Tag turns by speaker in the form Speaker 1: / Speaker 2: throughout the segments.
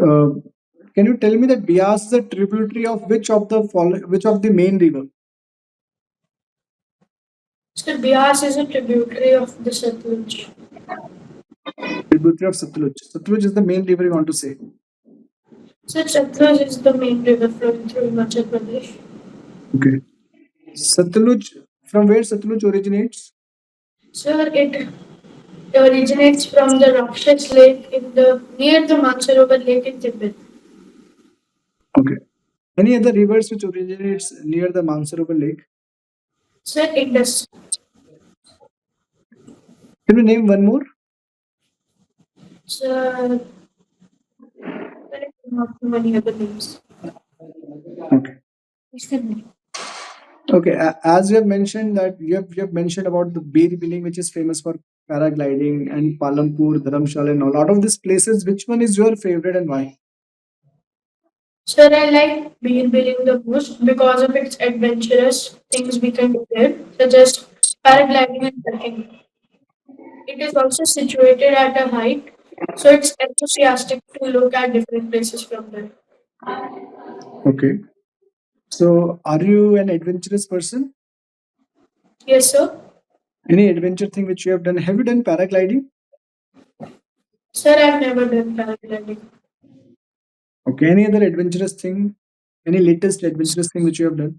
Speaker 1: Uh, can you tell me that Bias is a tributary of which of the main river?
Speaker 2: So Bias is a tributary of the Satluj.
Speaker 1: Tributary of Satluj. Satluj is the main river you want to say.
Speaker 2: So Satluj is the main river flowing through Himachal Pradesh.
Speaker 1: Okay. Satluj, from where Satluj originates?
Speaker 2: So it originates from the Rakshas Lake near the Mansarovar Lake in Tibet.
Speaker 1: Okay. Any other rivers which originates near the Mansarovar Lake?
Speaker 2: So Indus.
Speaker 1: Can you name one more?
Speaker 2: So there are not too many other names.
Speaker 1: Okay. Okay. As you have mentioned that you have mentioned about the Beer Billing, which is famous for paragliding, and Palampur, Dharamshala, and all. Out of these places, which one is your favorite and why?
Speaker 2: So I like beer billing the most because of its adventurous things we can do there, such as paragliding and trekking. It is also situated at a height, so it's enthusiastic to look at different places from there.
Speaker 1: Okay. So, are you an adventurous person?
Speaker 2: Yes, sir.
Speaker 1: Any adventure thing which you have done? Have you done paragliding?
Speaker 2: Sir, I've never done paragliding.
Speaker 1: Okay. Any other adventurous thing? Any latest adventurous thing which you have done?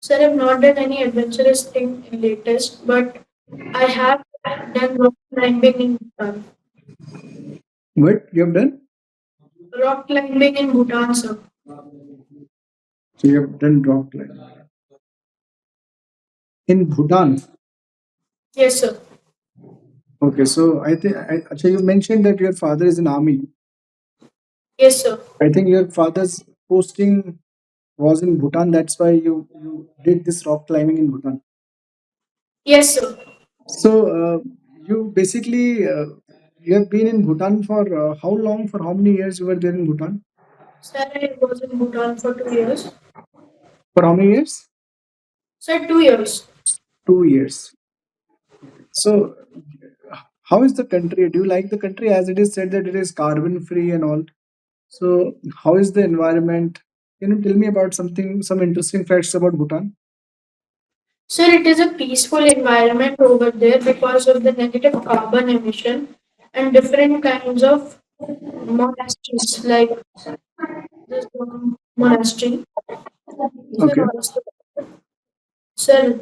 Speaker 2: Sir, I've not done any adventurous thing in latest, but I have done rock climbing in Bhutan.
Speaker 1: What you have done?
Speaker 2: Rock climbing in Bhutan, sir.
Speaker 1: So you have done rock climbing in Bhutan.
Speaker 2: Yes, sir.
Speaker 1: Okay. So I think actually you mentioned that your father is in army.
Speaker 2: Yes, sir.
Speaker 1: I think your father's posting was in Bhutan. That's why you did this rock climbing in Bhutan.
Speaker 2: Yes, sir.
Speaker 1: So you basically you have been in Bhutan for how long? For how many years you were there in Bhutan?
Speaker 2: Sir, I was in Bhutan for 2 years.
Speaker 1: For how many years?
Speaker 2: Sir, 2 years.
Speaker 1: 2 years. So how is the country? Do you like the country? As it is said that it is carbon free and all. So how is the environment? Can you tell me about some interesting facts about Bhutan?
Speaker 2: Sir, it is a peaceful environment over there because of the negative carbon emission and different kinds of monasteries like this one monastery. Sir,
Speaker 1: Okay.
Speaker 2: also, sir,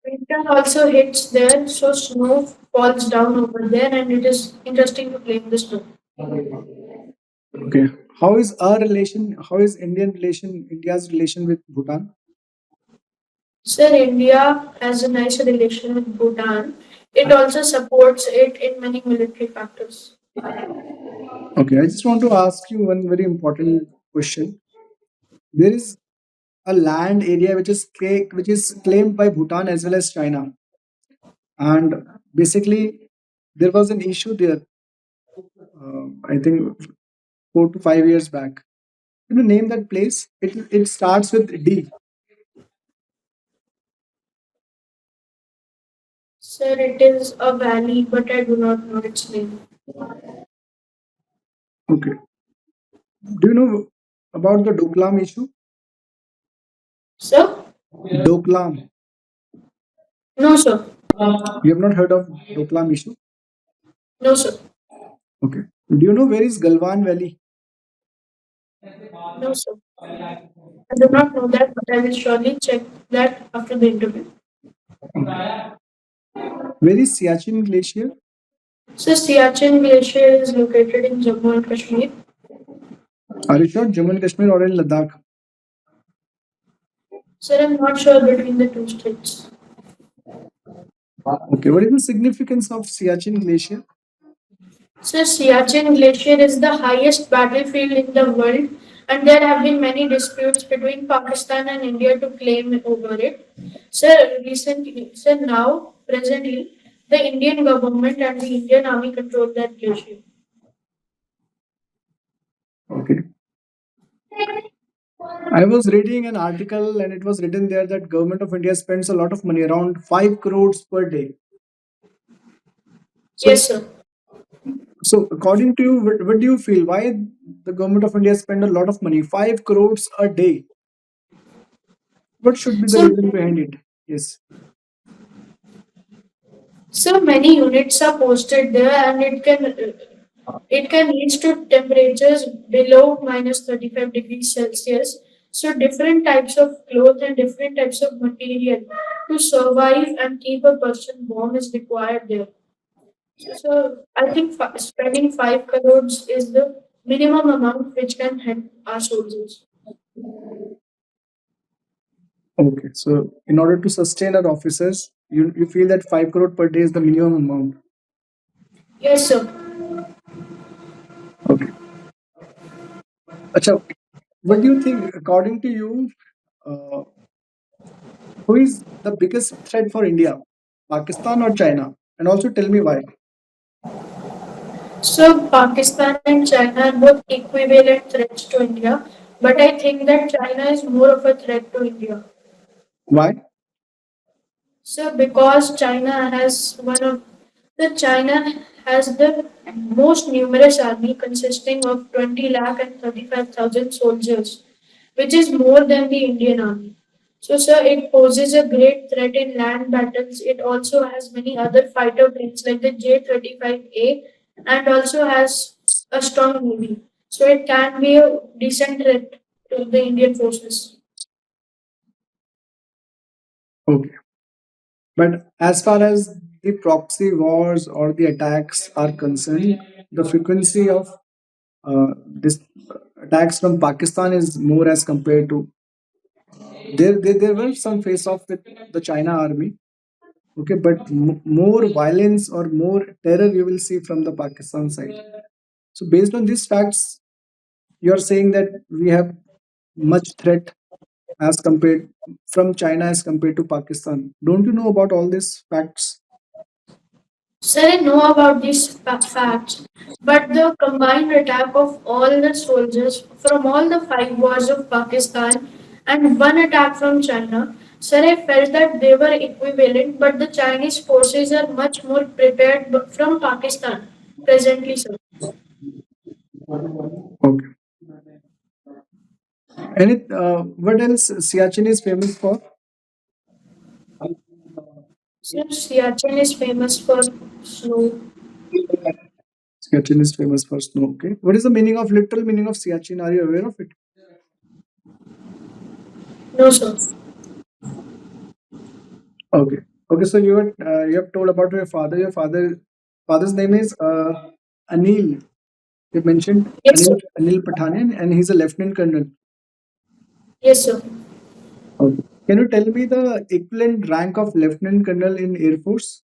Speaker 2: winter also hits there, so snow falls down over there, and it is interesting to play in the snow.
Speaker 1: Okay. How is our relation? How is India's relation with Bhutan?
Speaker 2: Sir, India has a nice relation with Bhutan. It also supports it in many military factors.
Speaker 1: Okay. I just want to ask you one very important question. There is a land area which is claimed by Bhutan as well as China, and basically there was an issue there. I think 4 to 5 years back. Can you name that place? It starts with D.
Speaker 2: Sir, it is a valley, but I do not know its name.
Speaker 1: Okay. Do you know about the Doklam issue?
Speaker 2: Sir?
Speaker 1: Doklam.
Speaker 2: No, sir.
Speaker 1: You have not heard of Doklam issue?
Speaker 2: No, sir.
Speaker 1: Okay. Do you know where is Galwan Valley?
Speaker 2: No, sir. I do not know that, but I will surely check that after the interview.
Speaker 1: Okay. Where is Siachen Glacier?
Speaker 2: So, Siachen Glacier is located in Jammu and Kashmir.
Speaker 1: Are you sure Jammu and Kashmir or in Ladakh?
Speaker 2: Sir, I'm not sure between the two states.
Speaker 1: Okay. What is the significance of Siachen Glacier?
Speaker 2: So, Siachen Glacier is the highest battlefield in the world, and there have been many disputes between Pakistan and India to claim over it. Now, presently, the Indian government and the Indian Army control that glacier.
Speaker 1: Okay. I was reading an article and it was written there that government of India spends a lot of money, around 5 crores per day. So
Speaker 2: Yes, sir.
Speaker 1: So, according to you, what do you feel? Why the government of India spend a lot of money, 5 crores a day? What should be the
Speaker 2: So,
Speaker 1: reason behind it? Yes.
Speaker 2: so many units are posted there, and it can reach to temperatures below minus 35 degrees Celsius. So different types of clothes and different types of material to survive and keep a person warm is required there. So I think spending 5 crores is the minimum amount which can help our soldiers.
Speaker 1: Okay. So, in order to sustain our officers, you feel that 5 crore per day is the minimum amount.
Speaker 2: Yes, sir.
Speaker 1: Okay. Acha, what do you think, according to you, uh, who is the biggest threat for India? Pakistan or China? And also tell me why.
Speaker 2: So Pakistan and China are both equivalent threats to India, but I think that China is more of a threat to India.
Speaker 1: Why?
Speaker 2: So because China has the most numerous army consisting of 20 lakh and 35,000 soldiers, which is more than the Indian army. So sir, it poses a great threat in land battles. It also has many other fighter planes like the J-35A and also has a strong navy. So it can be a decent threat to the Indian forces.
Speaker 1: Okay. But as far as the proxy wars or the attacks are concerned, the frequency of this attacks from Pakistan is more as compared to there were some face off with the China army. Okay, but more violence or more terror you will see from the Pakistan side. So based on these facts, you are saying that we have much threat as compared from China as compared to Pakistan. Don't you know about all these facts?
Speaker 2: Sir, I know about these facts, but the combined attack of all the soldiers from all the 5 wars of Pakistan and one attack from China, sir, I felt that they were equivalent, but the Chinese forces are much more prepared from Pakistan presently, sir.
Speaker 1: Okay. And what else Siachen is famous for?
Speaker 2: Sir, Siachen is famous for snow.
Speaker 1: Siachen is famous for snow. Okay. What is the meaning of literal meaning of Siachen? Are you aware of it?
Speaker 2: No, sir.
Speaker 1: Okay. Okay. So you have told about your father. Your father's name is Anil. You mentioned
Speaker 2: Yes, sir.
Speaker 1: Anil Pathania, and he's a lieutenant colonel.
Speaker 2: Yes, sir.
Speaker 1: Okay. Can you tell me the equivalent rank of lieutenant colonel in Air Force?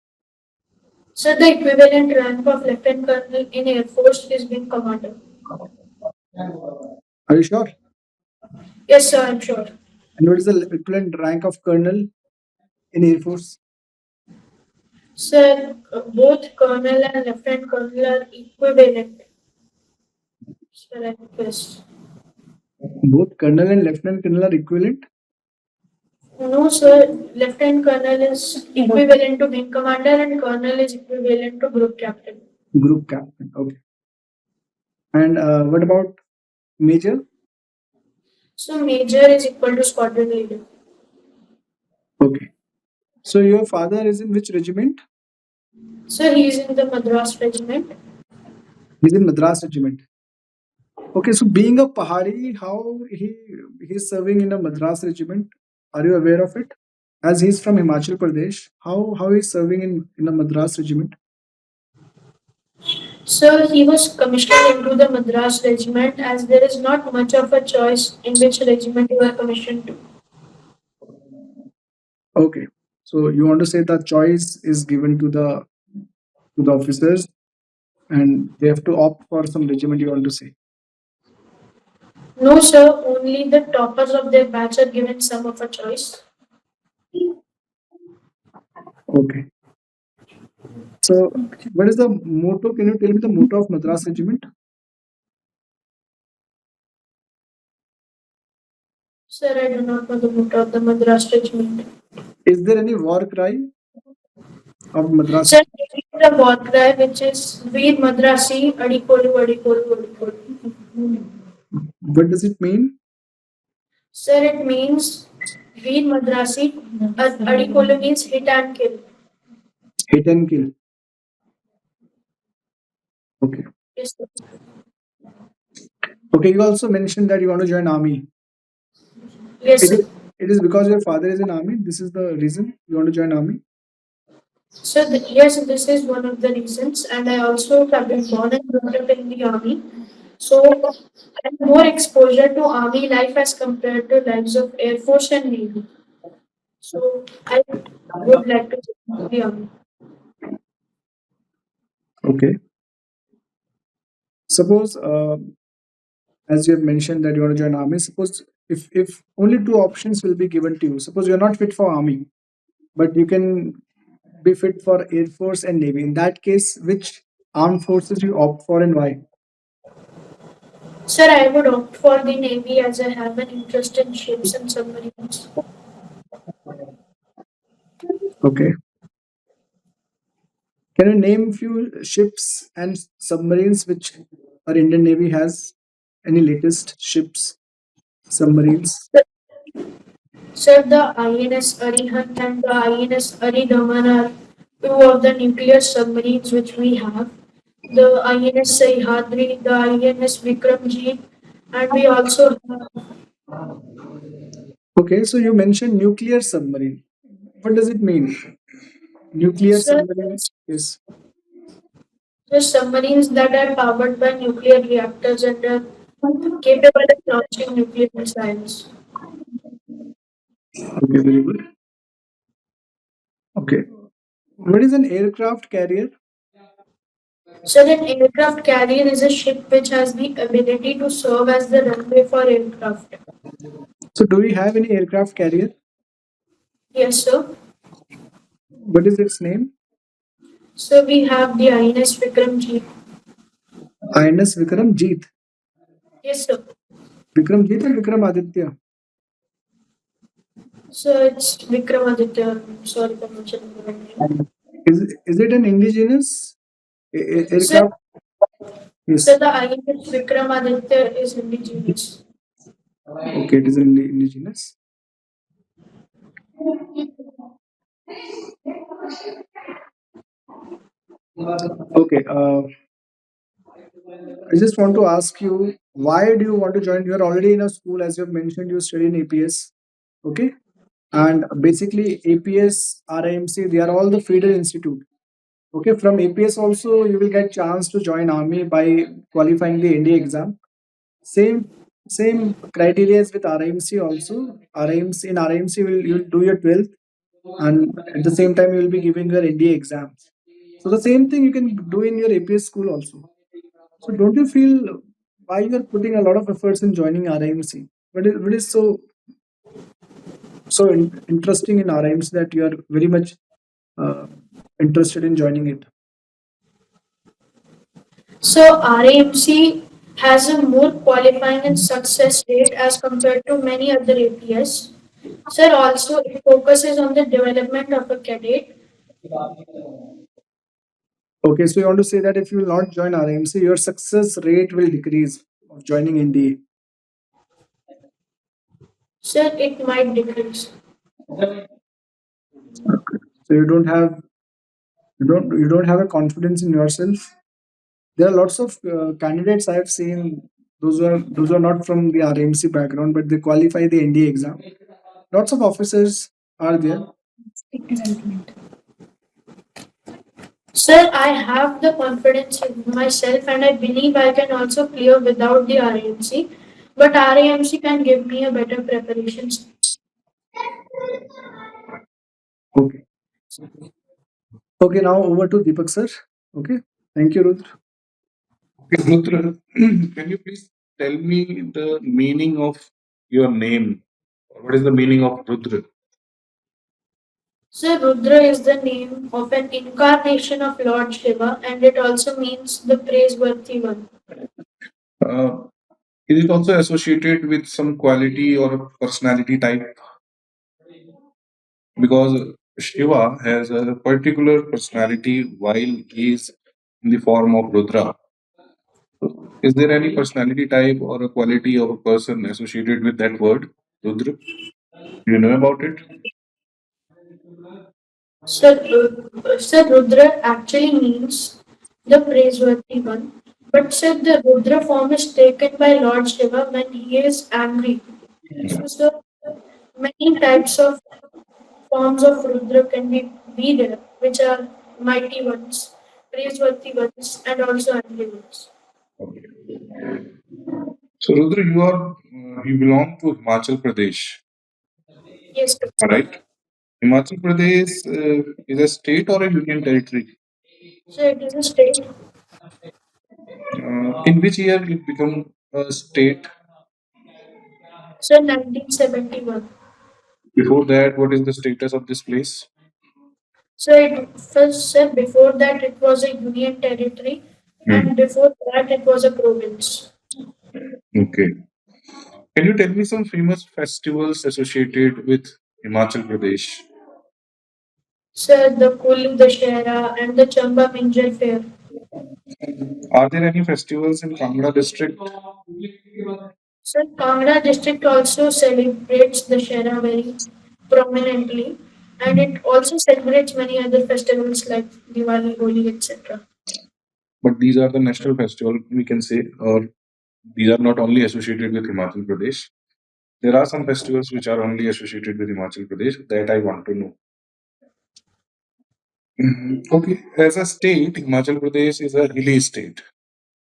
Speaker 2: Sir, the equivalent rank of Lieutenant Colonel in Air Force is Wing Commander.
Speaker 1: Are you sure?
Speaker 2: Yes, sir, I'm sure.
Speaker 1: And what is the equivalent rank of colonel in Air Force?
Speaker 2: Sir, both Colonel and Lieutenant Colonel are equivalent. Sir, I guess.
Speaker 1: Both colonel and lieutenant colonel are equivalent.
Speaker 2: No, sir. Lieutenant Colonel is equivalent to Wing Commander and Colonel is equivalent to Group Captain.
Speaker 1: Group captain. Okay. And what about major?
Speaker 2: So, Major is equal to Squadron Leader.
Speaker 1: Okay. So your father is in which regiment?
Speaker 2: So, he is in the Madras Regiment.
Speaker 1: He's in Madras regiment. Okay. So being a Pahari, how he's serving in a Madras regiment? Are you aware of it? As he's from Himachal Pradesh, how he's serving in a Madras regiment?
Speaker 2: So, he was commissioned into the Madras Regiment as there is not much of a choice in which regiment you are commissioned to.
Speaker 1: Okay. So you want to say the choice is given to the officers and they have to opt for some regiment, you want to say.
Speaker 2: No, sir. Only the toppers of their batch are given some of a choice.
Speaker 1: Okay. So what is the motto? Can you tell me the motto of Madras regiment?
Speaker 2: Sir, I do not know the motto of the Madras Regiment.
Speaker 1: Is there any war cry? of Madras.
Speaker 2: Sir, it is a war cry which is Veer Madrasi Adikolu Adikolu Adikolu.
Speaker 1: What does it mean?
Speaker 2: Sir, it means Veer Madrasi Adikolu means hit and kill.
Speaker 1: Hit and kill. Okay.
Speaker 2: Yes, sir.
Speaker 1: Okay. You also mentioned that you want to join army.
Speaker 2: Yes,
Speaker 1: It
Speaker 2: sir.
Speaker 1: is, it is because your father is in army. This is the reason you want to join army.
Speaker 2: So yes, this is one of the reasons, and I also have been born and brought up in the army. So I have more exposure to army life as compared to lives of Air Force and Navy. So I would like to join the army.
Speaker 1: Okay. Suppose, as you have mentioned that you want to join army. Suppose if only two options will be given to you. Suppose you are not fit for army, but you can be fit for air force and navy. In that case, which armed forces you opt for and why?
Speaker 2: Sir, I would opt for the Navy as I have an interest in ships and submarines.
Speaker 1: Okay. Can you name few ships and submarines which our Indian Navy has? Any latest ships, submarines?
Speaker 2: Sir, the INS Arihant and the INS Aridaman are two of the nuclear submarines which we have. The INS Sahyadri, the INS Vikramjit, and we also have.
Speaker 1: Okay, so you mentioned nuclear submarine. What does it mean? Nuclear
Speaker 2: Sir,
Speaker 1: submarine is
Speaker 2: the submarines that are powered by nuclear reactors and are capable of launching nuclear missiles.
Speaker 1: okay, very good. Okay. What is an aircraft carrier?
Speaker 2: So, an aircraft carrier is a ship which has the ability to serve as the runway for aircraft.
Speaker 1: So do we have any aircraft carrier?
Speaker 2: Yes, sir.
Speaker 1: What is its name?
Speaker 2: So, we have the INS Vikramjit.
Speaker 1: INS Vikram Jeet.
Speaker 2: Yes, sir.
Speaker 1: Vikram Jeet and Vikram Aditya.
Speaker 2: So, it's Vikramaditya. Sorry for mentioning the wrong name.
Speaker 1: Is it an indigenous
Speaker 2: So,
Speaker 1: aircraft?
Speaker 2: so
Speaker 1: Yes.
Speaker 2: the INS Vikramaditya is indigenous.
Speaker 1: Okay, it is an indigenous. Okay. I just want to ask you, why do you want to join? You are already in a school, as you have mentioned, you study in APS. Okay. And basically, APS, RIMC, they are all the feeder institute. Okay. From APS also, you will get chance to join army by qualifying the NDA exam. Same same criteria as with RIMC also. RIMC in RIMC will you do your 12th, and at the same time you will be giving your NDA exams. So the same thing you can do in your APS school also. So don't you feel why you are putting a lot of efforts in joining RIMC? What is so interesting in RIMC that you are very much uh, interested in joining it?
Speaker 2: So, RAMC has a more qualifying and success rate as compared to many other APS. Sir, also it focuses on the development of a cadet.
Speaker 1: Okay, so you want to say that if you will not join RIMC, your success rate will decrease of joining NDA.
Speaker 2: Sir, it might decrease.
Speaker 1: So you don't have a confidence in yourself. There are lots of candidates I have seen. Those are not from the RMC background, but they qualify the NDA exam. Lots of officers are there.
Speaker 2: Sir, I have the confidence in myself and I believe I can also clear without the RAMC. But RAMC can give me a better preparation.
Speaker 1: Okay. Okay. Now over to Deepak sir. Okay. Thank you, Rudra.
Speaker 3: Okay, Rudra, can you please tell me the meaning of your name? What is the meaning of Rudra?
Speaker 2: Sir, Rudra is the name of an incarnation of Lord Shiva and it also means the praiseworthy one.
Speaker 3: Uh, is it also associated with some quality or personality type? Because Shiva has a particular personality while he is in the form of Rudra. Is there any personality type or a quality of a person associated with that word, Rudra? Do you know about it?
Speaker 2: Sir, Rudra actually means the praiseworthy one, but sir, the Rudra form is taken by Lord Shiva when he is angry. So, sir, many types of forms of Rudra can be there, which are mighty ones, praiseworthy ones, and also angry ones.
Speaker 3: Okay. So Rudra, you belong to Himachal Pradesh,
Speaker 2: Yes, sir.
Speaker 3: right? Himachal Pradesh is a state or a union territory?
Speaker 2: So it is a state.
Speaker 3: In which year it become a state?
Speaker 2: So 1971.
Speaker 3: Before that, what is the status of this place?
Speaker 2: So it first said before that it was a union territory,
Speaker 3: Hmm.
Speaker 2: and before that it was a province.
Speaker 3: Okay. Can you tell me some famous festivals associated with Himachal Pradesh?
Speaker 2: So the Kulu, the Shera, and the Chamba Minjar Fair.
Speaker 3: Are there any festivals in Kangra district?
Speaker 2: So Kangra district also celebrates the Shera very prominently, and it also celebrates many other festivals like Diwali, Holi, etc.
Speaker 3: But these are the national festival, we can say, or these are not only associated with Himachal Pradesh. There are some festivals which are only associated with Himachal Pradesh that I want to know. Okay, as a state, Himachal Pradesh is a hilly state.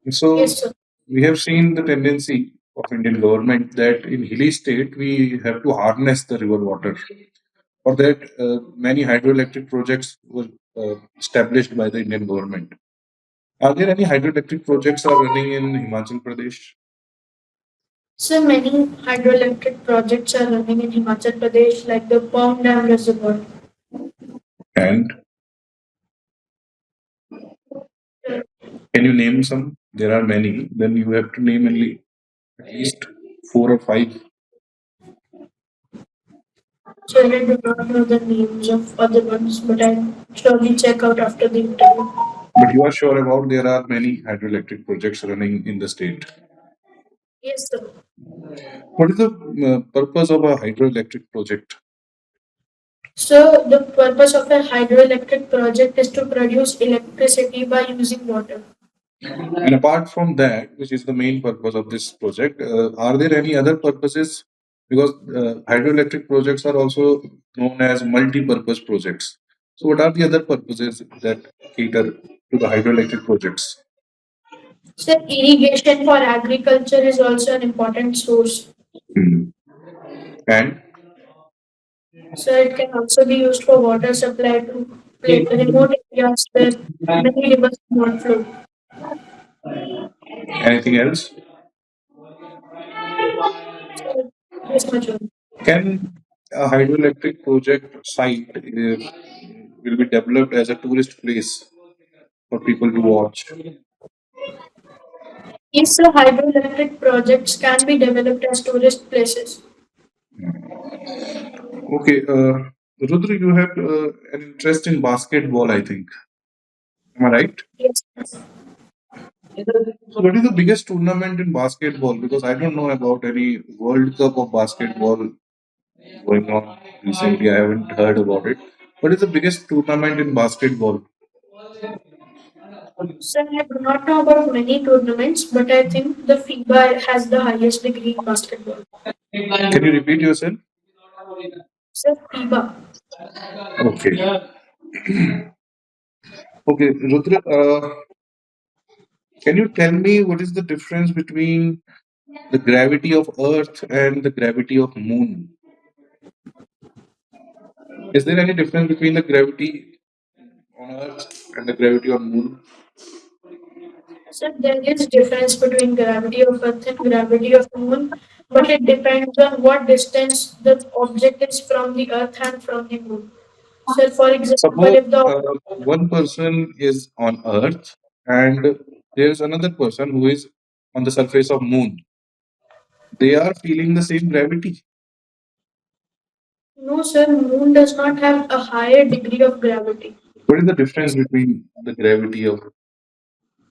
Speaker 2: Yes,
Speaker 3: So
Speaker 2: sir.
Speaker 3: we have seen the tendency of Indian government that in hilly state we have to harness the river water. For that, many hydroelectric projects were established by the Indian government. Are there any hydroelectric projects are running in Himachal Pradesh?
Speaker 2: So many hydroelectric projects are running in Himachal Pradesh, like the Pong Dam Reservoir.
Speaker 3: And
Speaker 2: Uh,
Speaker 3: can you name some? There are many. Then you have to name only at least four or five.
Speaker 2: So I do not know the names of other ones, but I'll surely check out after the interview.
Speaker 3: But you are sure about there are many hydroelectric projects running in the state.
Speaker 2: Yes, sir.
Speaker 3: What is the purpose of a hydroelectric project?
Speaker 2: So the purpose of a hydroelectric project is to produce electricity by using water.
Speaker 3: And apart from that, which is the main purpose of this project, are there any other purposes? Because hydroelectric projects are also known as multi-purpose projects. So, what are the other purposes that cater to the hydroelectric projects?
Speaker 2: So irrigation for agriculture is also an important source.
Speaker 3: Hmm. And
Speaker 2: So it can also be used for water supply to remote areas where many rivers do not flow.
Speaker 3: anything else?
Speaker 2: So this much only.
Speaker 3: Can a hydroelectric project site will be developed as a tourist place for people to watch?
Speaker 2: Yes, so hydroelectric projects can be developed as tourist places.
Speaker 3: Okay, Rudra, you have an interest in basketball, I think. Am I right?
Speaker 2: Yes.
Speaker 3: So, what is the biggest tournament in basketball? Because I don't know about any World Cup of basketball going on recently. I haven't heard about it. What is the biggest tournament in basketball?
Speaker 2: So I do not know about many tournaments, but I think the FIBA has the highest degree in basketball.
Speaker 3: Can you repeat yourself?
Speaker 2: So FIBA.
Speaker 3: Okay. Okay, Rudra, can you tell me what is the difference between the gravity of Earth and the gravity of Moon? Is there any difference between the gravity on Earth and the gravity on Moon?
Speaker 2: So there is difference between gravity of Earth and gravity of Moon, but it depends on what distance the object is from the Earth and from the Moon. So for example,
Speaker 3: Suppose
Speaker 2: if the
Speaker 3: one person is on Earth and there's another person who is on the surface of Moon. They are feeling the same gravity.
Speaker 2: No, sir, moon does not have a higher degree of gravity.
Speaker 3: What is the difference between the gravity of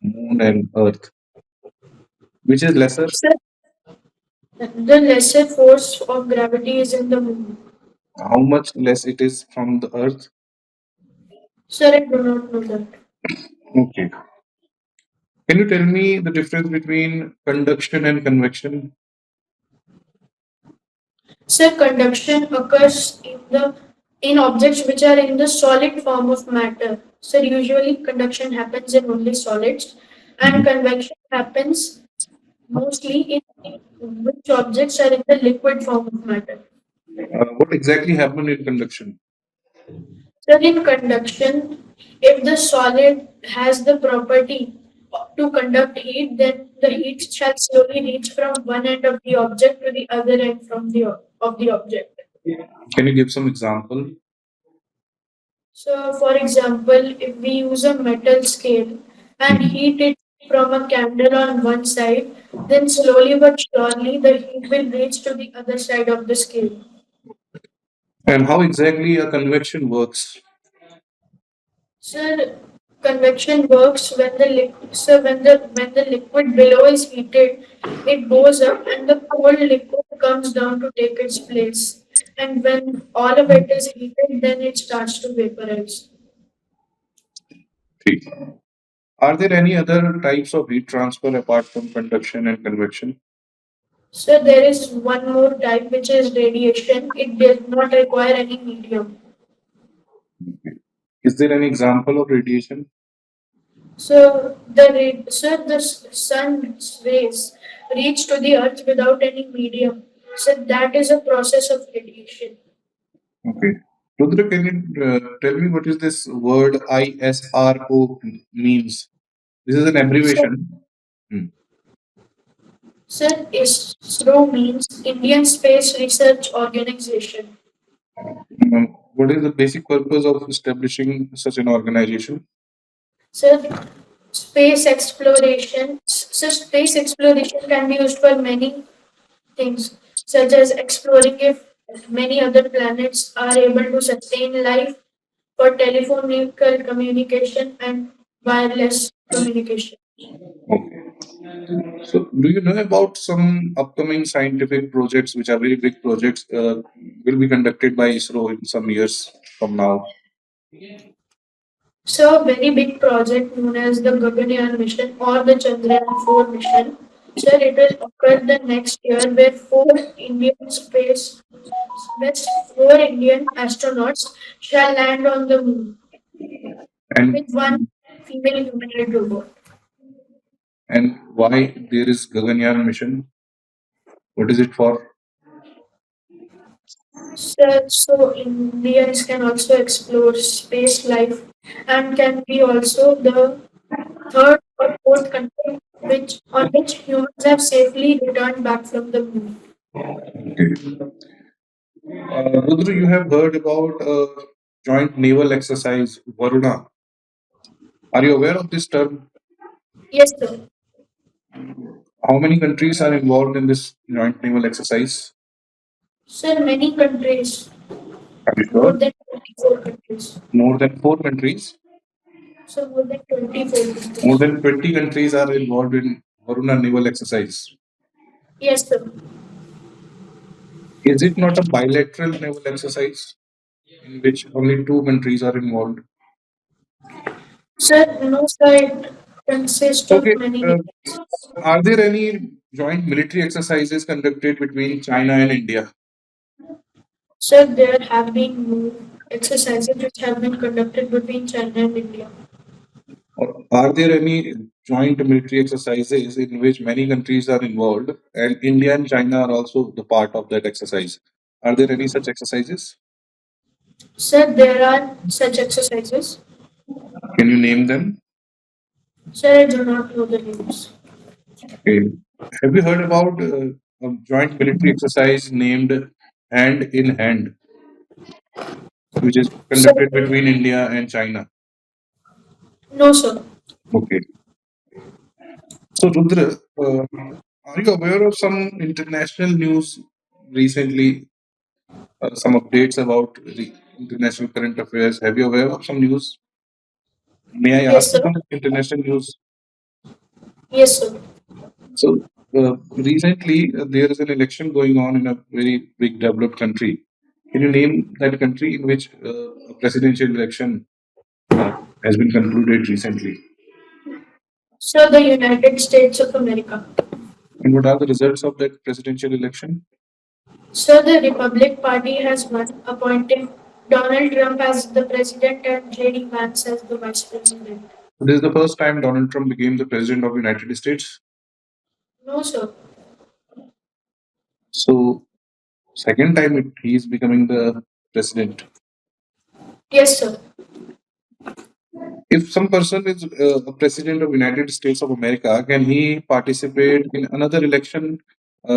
Speaker 3: Moon and Earth? Which is lesser?
Speaker 2: Sir, the lesser force of gravity is in the moon.
Speaker 3: How much less it is from the Earth?
Speaker 2: Sir, I do not know that.
Speaker 3: Okay. Can you tell me the difference between conduction and convection?
Speaker 2: Sir, conduction occurs in objects which are in the solid form of matter. Sir, usually conduction happens in only solids, and
Speaker 3: Mhm.
Speaker 2: convection happens mostly in which objects are in the liquid form of matter.
Speaker 3: What exactly happened in conduction?
Speaker 2: So in conduction, if the solid has the property to conduct heat, then the heat shall slowly reach from one end of the object to the other end of the object.
Speaker 3: Can you give some example?
Speaker 2: So, for example, if we use a metal scale and
Speaker 3: Mhm.
Speaker 2: heat it from a candle on one side, then slowly but surely the heat will reach to the other side of the scale.
Speaker 3: And how exactly a convection works?
Speaker 2: So convection works when the when the liquid below is heated, it goes up and the cold liquid comes down to take its place. And when all of it is heated, then it starts to vaporize.
Speaker 3: Three. Are there any other types of heat transfer apart from conduction and convection?
Speaker 2: So there is one more type which is radiation. It does not require any medium.
Speaker 3: Is there any example of radiation?
Speaker 2: So the sun's rays reach to the earth without any medium. So that is a process of radiation.
Speaker 3: Okay. Rudra, can you tell me what is this word ISRO means? This is an
Speaker 2: So,
Speaker 3: abbreviation. Hmm.
Speaker 2: so ISRO means Indian Space Research Organization.
Speaker 3: What is the basic purpose of establishing such an organization?
Speaker 2: So space exploration can be used for many things, such as exploring if many other planets are able to sustain life, for telephonical communication and wireless communication.
Speaker 3: Okay. So, do you know about some upcoming scientific projects, which are very big projects, will be conducted by ISRO in some years from now?
Speaker 2: So, a very big project known as the Gaganyaan mission or the Chandrayaan 4 mission. So, it will occur the next year where where four Indian astronauts shall land on the moon
Speaker 3: And
Speaker 2: with one female humanoid robot.
Speaker 3: why there is Gaganyaan mission? What is it for?
Speaker 2: So Indians can also explore space life and can be also the third or fourth country which humans have safely returned back from the moon.
Speaker 3: Okay. Rudra, you have heard about joint naval exercise Varuna. Are you aware of this term?
Speaker 2: Yes, sir.
Speaker 3: How many countries are involved in this joint naval exercise?
Speaker 2: Sir, many countries,
Speaker 3: Are you
Speaker 2: more
Speaker 3: sure?
Speaker 2: than 24 countries.
Speaker 3: More than four countries.
Speaker 2: So more than 24
Speaker 3: More
Speaker 2: countries.
Speaker 3: than 20 countries are involved in Varuna naval exercise.
Speaker 2: Yes, sir.
Speaker 3: Is it not a bilateral naval exercise in which only two countries are involved?
Speaker 2: Sir, no side consists of
Speaker 3: Okay.
Speaker 2: many
Speaker 3: Uh,
Speaker 2: nations.
Speaker 3: are there any joint military exercises conducted between China and India?
Speaker 2: Sir, there have been no exercises which have been conducted between China and India.
Speaker 3: Or are there any joint military exercises in which many countries are involved and India and China are also the part of that exercise? Are there any such exercises?
Speaker 2: Sir, there are such exercises.
Speaker 3: Can you name them?
Speaker 2: Sir, I do not know the names.
Speaker 3: Okay. Have you heard about a joint military exercise named Hand in Hand, which is
Speaker 2: Sir,
Speaker 3: conducted between India and China?
Speaker 2: no, sir.
Speaker 3: Okay. So, Rudra, are you aware of some international news recently? some updates about the international current affairs. Have you aware of some news? May I ask
Speaker 2: Yes,
Speaker 3: you
Speaker 2: sir.
Speaker 3: some international news?
Speaker 2: Yes, sir.
Speaker 3: So, recently there is an election going on in a very big developed country. Can you name that country in which a presidential election uh, has been concluded recently?
Speaker 2: Sir, the United States of America.
Speaker 3: And what are the results of that presidential election?
Speaker 2: Sir, the Republic Party has won, appointing Donald Trump as the president and J.D. Vance as the vice president.
Speaker 3: This is the first time Donald Trump became the president of the United States.
Speaker 2: No, sir.
Speaker 3: So, second time he is becoming the president.
Speaker 2: Yes, sir.
Speaker 3: If some person is a president of United States of America, can he participate in another election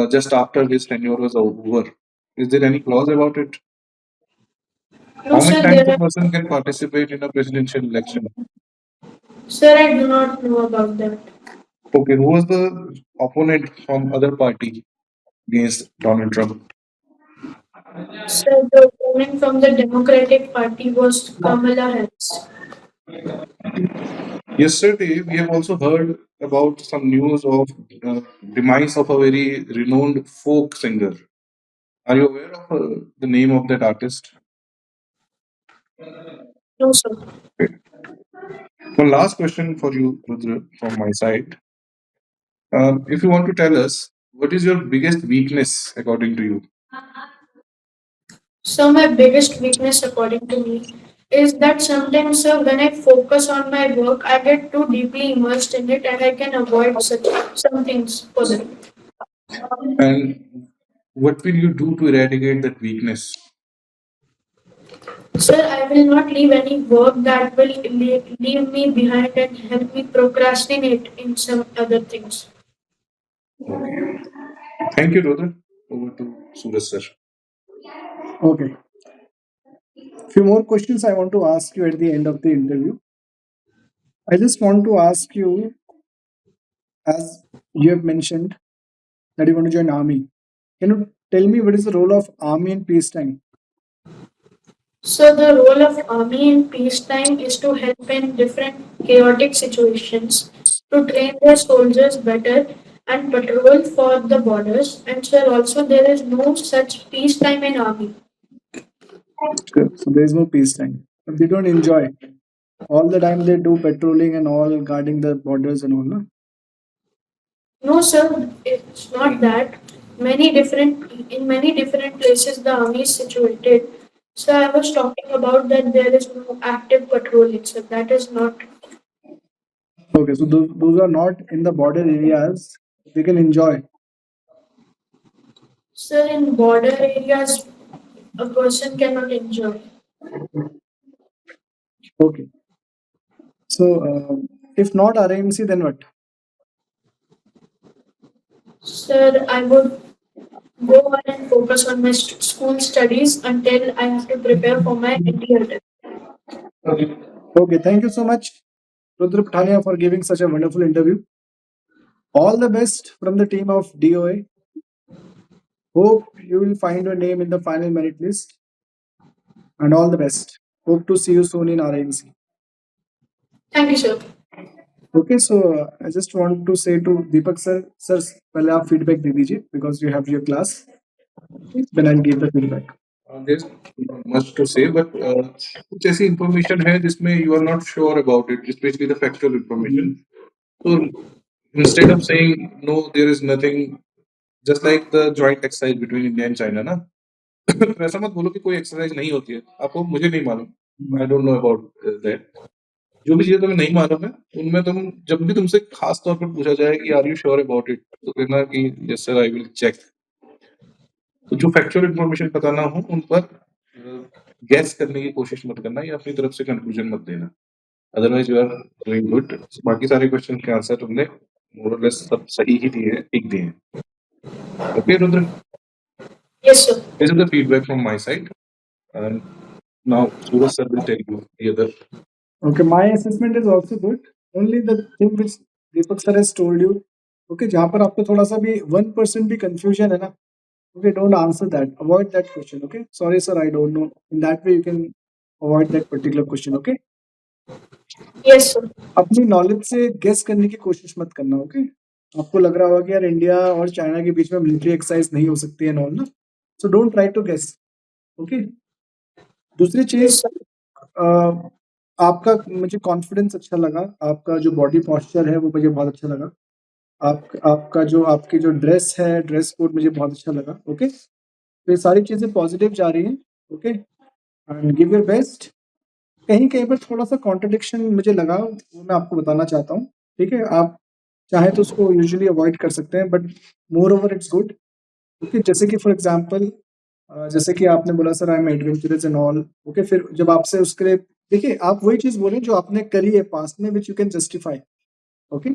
Speaker 3: just after his tenure was over? Is there any clause about it?
Speaker 2: No,
Speaker 3: How many
Speaker 2: sir,
Speaker 3: times
Speaker 2: there
Speaker 3: a
Speaker 2: are.
Speaker 3: person can participate in a presidential election?
Speaker 2: Sir, I do not know about that.
Speaker 3: Okay, who was the opponent from other party against Donald Trump?
Speaker 2: Sir, the opponent from the Democratic Party was Kamala Harris.
Speaker 3: Yesterday, we have also heard about some news of demise of a very renowned folk singer. Are you aware of the name of that artist?
Speaker 2: No, sir.
Speaker 3: Okay. One last question for you, Rudra, from my side. If you want to tell us, what is your biggest weakness according to you?
Speaker 2: So my biggest weakness, according to me, is that sometimes, sir, when I focus on my work, I get too deeply immersed in it, and I can avoid such some things for that.
Speaker 3: And what will you do to eradicate that weakness?
Speaker 2: Sir, I will not leave any work that will leave me behind and help me procrastinate in some other things.
Speaker 3: Okay. Thank you, Rudra. Over to Suraj sir.
Speaker 1: Okay. Few more questions I want to ask you at the end of the interview. I just want to ask you, as you have mentioned that you want to join army. Can you tell me what is the role of army in peacetime?
Speaker 2: So the role of army in peacetime is to help in different chaotic situations, to train their soldiers better and patrol for the borders. And sir, also there is no such peacetime in army.
Speaker 1: So there is no peacetime. But they don't enjoy. All the time they do patrolling and all guarding the borders and all. No?
Speaker 2: No, sir, it's not that. In many different places the army is situated. So I was talking about that there is no active patrolling. So that is not.
Speaker 1: Okay, so those are not in the border areas. They can enjoy.
Speaker 2: Sir, in border areas, a person cannot enjoy.
Speaker 1: Okay. So if not RMC, then what?
Speaker 2: Sir, I would go on and focus on my school studies until I have to prepare for my NTR test.
Speaker 3: Okay.
Speaker 1: Okay, thank you so much, Rudra Pathania, for giving such a wonderful interview. All the best from the team of DOA. Hope you will find your name in the final merit list, and all the best. Hope to see you soon in RMC.
Speaker 2: Thank you, sir.
Speaker 1: Okay, so I just want to say to Deepak sir, पहले आप feedback दे दीजिए because you have your class. Then I'll give the feedback.
Speaker 3: There's not much to say, but कुछ ऐसी information है जिसमें you are not sure about it, especially the factual information. So instead of saying no, there is nothing, just like the joint exercise between India and China, ना तो ऐसा मत बोलो कि कोई एक्सरसाइज नहीं होती है. आपको मुझे नहीं मालूम. I don't know about that. जो भी चीजें तुम्हें नहीं मालूम है उनमें तुम जब भी तुमसे खास तौर पर पूछा जाए कि are you sure about it तो कहना कि yes sir I will check. तो जो फैक्चुअल इन्फॉर्मेशन पता ना हो उन पर गैस करने की कोशिश मत करना या अपनी तरफ से कंक्लूजन मत देना. Otherwise you are doing good. बाकी सारे क्वेश्चन के आंसर तुमने मोर और लेस सब सही ही दिए हैं, ठीक दिए हैं. Okay Rudra,
Speaker 2: Yes, sir.
Speaker 3: This is the feedback from my side and now Suraj sir will tell you the other.
Speaker 1: Okay, my assessment is also good. Only the thing which Deepak sir has told you, okay, जहाँ पर आपको थोड़ा सा भी 1% भी confusion है ना, Okay, don't answer that. Avoid that question. Okay. Sorry, sir, I don't know. In that way, you can avoid that particular question. Okay.
Speaker 2: Yes, sir.
Speaker 1: अपनी नॉलेज से गेस करने की कोशिश मत करना. ओके. आपको लग रहा होगा कि यार इंडिया और चाइना के बीच में मिलिट्री एक्सरसाइज नहीं हो सकती है नॉल ना. So don't try to guess. Okay. दूसरी
Speaker 2: Yes,
Speaker 1: चीज,
Speaker 2: sir.
Speaker 1: आपका मुझे कॉन्फिडेंस अच्छा लगा. आपका जो बॉडी पॉस्चर है वो मुझे बहुत अच्छा लगा. आपका जो आपकी जो ड्रेस है, ड्रेस कोड मुझे बहुत अच्छा लगा. ओके. तो ये सारी चीजें पॉजिटिव जा रही हैं. Okay. And give your best. कहीं कहीं पर थोड़ा सा कॉन्ट्रडिक्शन मुझे लगा, वो मैं आपको बताना चाहता हूँ. ठीक है. आप चाहे तो उसको यूजुअली अवॉइड कर सकते हैं, but more over it's good. Okay. जैसे कि फॉर एग्जांपल, जैसे कि आपने बोला sir I M adventurous and all. Okay. फिर जब आपसे उसके लिए, देखिए आप वही चीज बोले जो आपने करी है पास्ट में, which you can justify. Okay.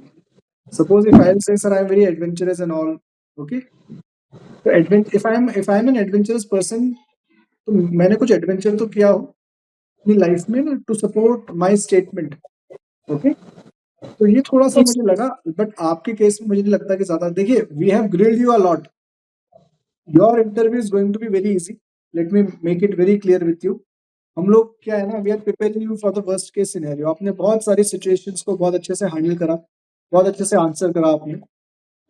Speaker 1: Suppose if I will say sir I am very adventurous and all. Okay. तो if I am an adventurous person, तो मैंने कुछ एडवेंचर तो किया हो अपनी लाइफ में ना, to support my statement. Okay. तो ये थोड़ा सा
Speaker 2: Yes,
Speaker 1: मुझे लगा, बट आपके केस में मुझे नहीं लगता कि ज्यादा. देखिए, we have grilled you a lot. Your interview is going to be very easy. Let me make it very clear with you. हम लोग क्या है ना, we are preparing you for the worst case scenario. आपने बहुत सारी situations को बहुत अच्छे से हैंडल करा, बहुत अच्छे से आंसर करा आपने.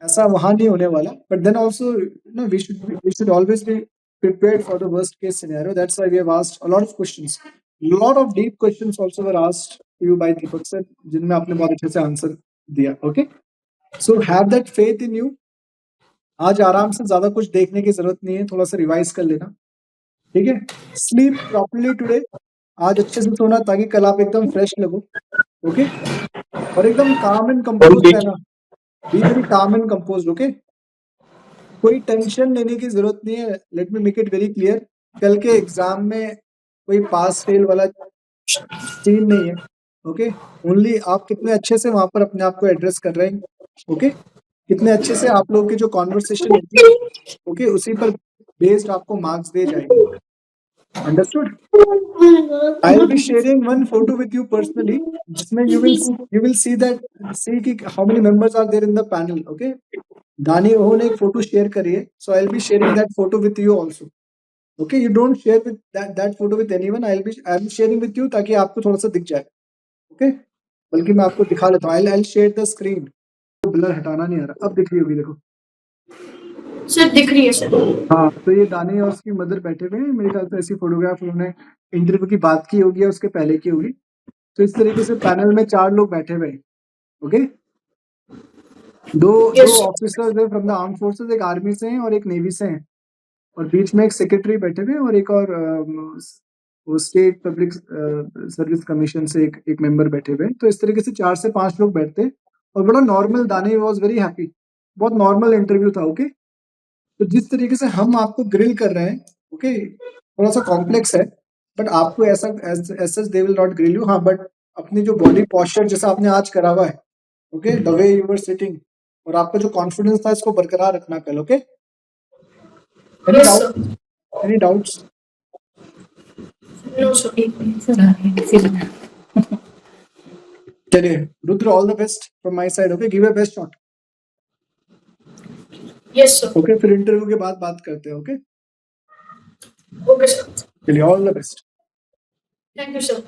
Speaker 1: ऐसा वहां नहीं होने वाला. But then also no, we should always be prepared for the worst case scenario. That's why we have asked a lot of questions. Lot of deep questions also were asked to you by Deepak sir, जिनमें आपने बहुत अच्छे से answer दिया. Okay, so have that faith in you. आज आराम से, ज्यादा कुछ देखने की जरूरत नहीं है, थोड़ा सा रिवाइज कर लेना. ठीक है. Sleep properly today. आज अच्छे से सोना ताकि कल आप एकदम फ्रेश लगो. ओके. और एकदम काम एंड कंपोज रहना. Be very calm and compose. Okay. कोई टेंशन लेने की जरूरत नहीं है. Late me make it very clear. कल के एग्जाम में कोई पास फेल वाला सीन नहीं है. ओके. ओनली आप कितने अच्छे से वहां पर अपने आप को एड्रेस कर रहे हैं. ओके. कितने अच्छे से आप लोगों की जो कॉन्वर्सेशन होती है, ओके, उसी पर बेस्ड आपको मार्क्स दिए जाएंगे. Understood. I will be sharing one photo with you personally, जिसमें यू विल सी कि how many members are there in the panel. Okay. दानी ओहो ने एक फोटो शेयर करी है, so I will be sharing that photo with you also. Okay. You don't share with that photo with anyone. I am sharing with you ताकि आपको थोड़ा सा दिख जाए. ओके. बल्कि मैं आपको दिखा लेता हूँ. I will share the screen. Blur हटाना नहीं आ रहा. अब दिख रही होगी, देखो.
Speaker 2: sir, दिख रही है सर.
Speaker 1: हाँ, तो ये दानी और उसकी मदर बैठे हुए हैं. मेरे ख्याल से ऐसी फोटोग्राफ उन्होंने इंटरव्यू की बात की होगी या उसके पहले की होगी. तो इस तरीके से पैनल में 4 लोग बैठे हुए हैं. ओके. दो
Speaker 2: Yes, sir.
Speaker 1: ऑफिसर्स है फ्रॉम द आर्म फोर्सेस, एक आर्मी से हैं और एक नेवी से हैं. और बीच में एक सेक्रेटरी बैठे हुए हैं और एक और वो स्टेट पब्लिक सर्विस कमीशन से एक मेंबर बैठे हुए हैं. तो इस तरीके से 4 से 5 लोग बैठते हैं. और बड़ा नॉर्मल. दानी वाज वेरी हैप्पी. बहुत नॉर्मल इंटरव्यू था. ओके. तो जिस तरीके से हम आपको ग्रिल कर रहे हैं, ओके, थोड़ा सा कॉम्प्लेक्स है, बट आपको ऐसा ऐसा they will not grill you. हाँ, बट अपनी जो बॉडी पॉस्चर जैसा आपने आज करा हुआ है, okay, the way you were sitting, और आपका जो कॉन्फिडेंस था, इसको बरकरार रखना कल. Okay. Any
Speaker 2: Yes,
Speaker 1: doubt?
Speaker 2: sir.
Speaker 1: Any doubts?
Speaker 2: No, sir.
Speaker 1: चलिए, Rudra, all the best from my side. Okay. Give a best shot.
Speaker 2: Yes, sir.
Speaker 1: Okay. फिर इंटरव्यू के बाद बात करते हैं. ओके.
Speaker 2: Okay, sir.
Speaker 1: चलिए, all the best.
Speaker 2: Thank you, sir.